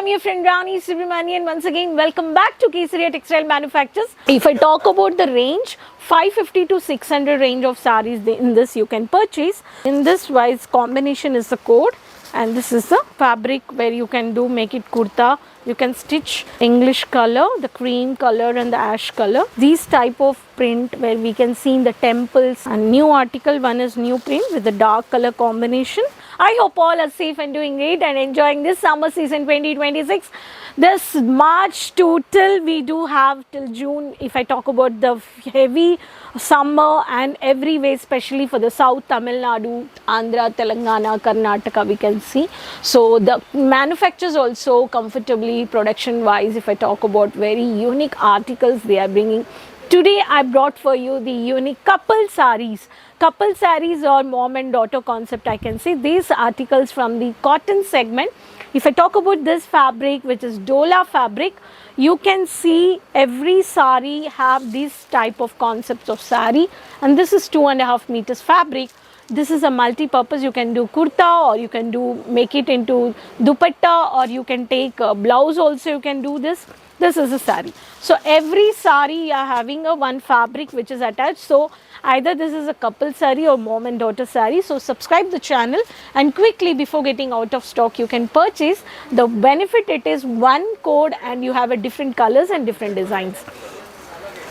I'm your friend Rani Subramanian. Once again, welcome back to Kesaria Textile Manufacturers. If I talk about the range, 550 to 600 range of sarees in this you can purchase. In this wise combination is the code, and this is the fabric where you can make it kurta. You can stitch English color, the cream color and the ash color. These type of print where we can see in the temples, and new article one is new print with the dark color combination. I hope all are safe and doing great and enjoying this summer season 2026. This March to till we do have till June. If I talk about the heavy summer and every way, especially for the South, Tamil Nadu, Andhra, Telangana, Karnataka, we can see. So the manufacturers also comfortably production wise, if I talk about very unique articles they are bringing. Today I brought for you the unique couple sarees. Couple sarees or mom and daughter concept, I can say. These articles from the cotton segment. If I talk about this fabric, which is Dola fabric, you can see every saree have this type of concepts of saree, and this is 2.5 meters fabric. This is a multi-purpose. You can do kurta, or you can make it into dupatta, or you can take a blouse also. You can do this. This is a saree. So every saree you are having a one fabric which is attached. So either this is a couple saree or mom and daughter saree. So subscribe the channel, and quickly before getting out of stock you can purchase. The benefit it is one code and you have a different colors and different designs.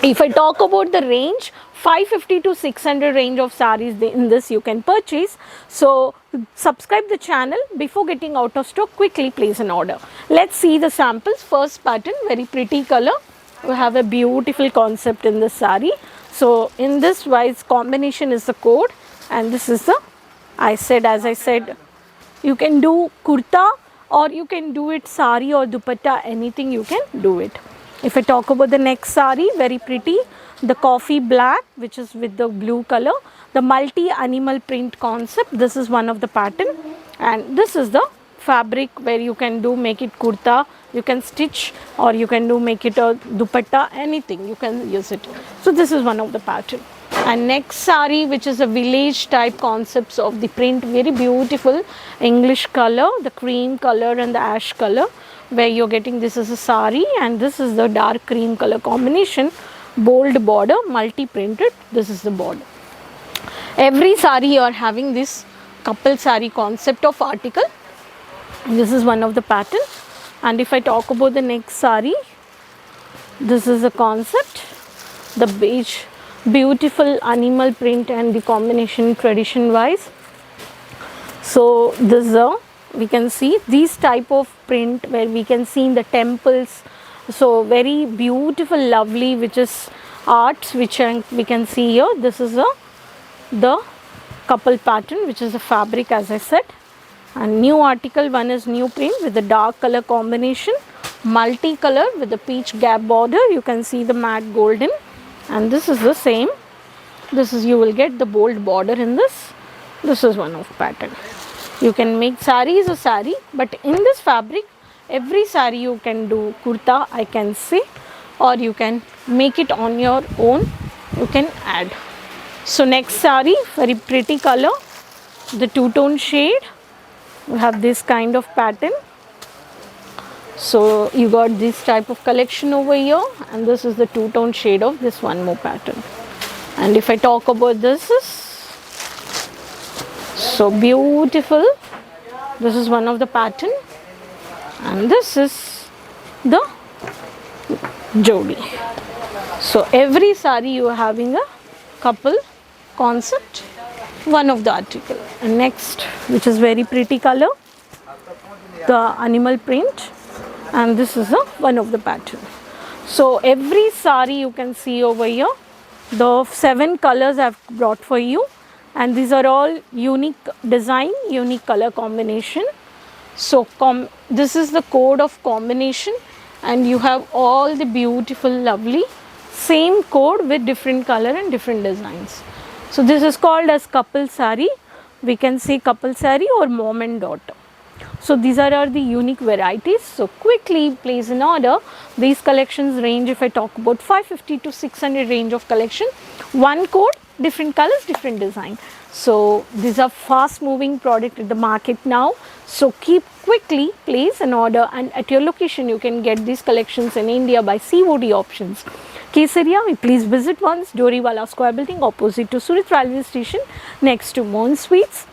If I talk about the range, 550 to 600 range of sarees in this you can purchase. So subscribe the channel. Before getting out of stock, quickly place an order. Let's see the samples. First pattern, very pretty color. We have a beautiful concept in this saree. So in this wise combination is the code, and this is the, as I said, you can do kurta or you can do it saree or dupatta, anything you can do it. If I talk about the next saree, very pretty, the coffee black which is with the blue color, the multi animal print concept. This is one of the pattern, and this is the fabric where you can make it kurta, you can stitch, or you can make it a dupatta, anything you can use it. So this is one of the pattern. And next saree, which is a village type concepts of the print, very beautiful English color, the cream color and the ash color, where you're getting, this is a saree, and this is the dark cream color combination, bold border, multi printed. This is the border. Every saree you are having this couple saree concept of article. This is one of the pattern. And if I talk about the next saree, this is the concept, the beige, beautiful animal print and the combination tradition wise. So this is we can see these type of print where we can see in the temples. So very beautiful, lovely, which is arts which we can see here. This is the couple pattern, which is a fabric, as I said. And new article one is new print with the dark color combination, multi-color with the peach gap border. You can see the matte golden, and this is the same. This is, you will get the bold border in this. This is one of pattern. You can make sarees or saree, but in this fabric, every saree you can do kurta, I can say, or you can make it on your own. You can add. So next saree, very pretty color, the two-tone shade. We have this kind of pattern. So you got this type of collection over here, and this is the two-tone shade of this one more pattern. And if I talk about this, is so beautiful. This is one of the pattern, and this is the jodi. So every saree you are having a couple concept, one of the article. And next, which is very pretty color, the animal print, and this is one of the pattern. So every saree you can see over here, the 7 colors I've brought for you, and these are all unique design, unique color combination. So this is the code of combination, and you have all the beautiful, lovely same code with different color and different designs. So this is called as couple saree. We can say couple saree or mom and daughter. So these are the unique varieties. So quickly place an order. These collections range, if I talk about 550 to 600 range of collection. One code, different colors, different design. So these are fast moving product in the market now. So keep quickly place an order, and at your location you can get these collections in India by COD options. Kesaria, please visit once, Doriwala Square Building opposite to Surat Railway Station next to Mohan Sweets.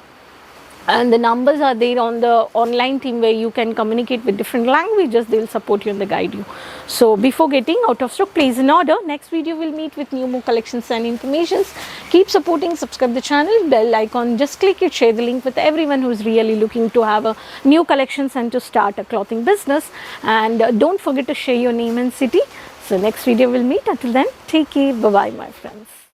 And the numbers are there on the online team where you can communicate with different languages. They will support you and they guide you. So before getting out of stock, place an order. Next video will meet with more collections and informations. Keep supporting, subscribe the channel, bell icon, just click it, share the link with everyone who is really looking to have a new collections and to start a clothing business. And don't forget to share your name and city. So next video will meet. Until then, take care. Bye bye, my friends.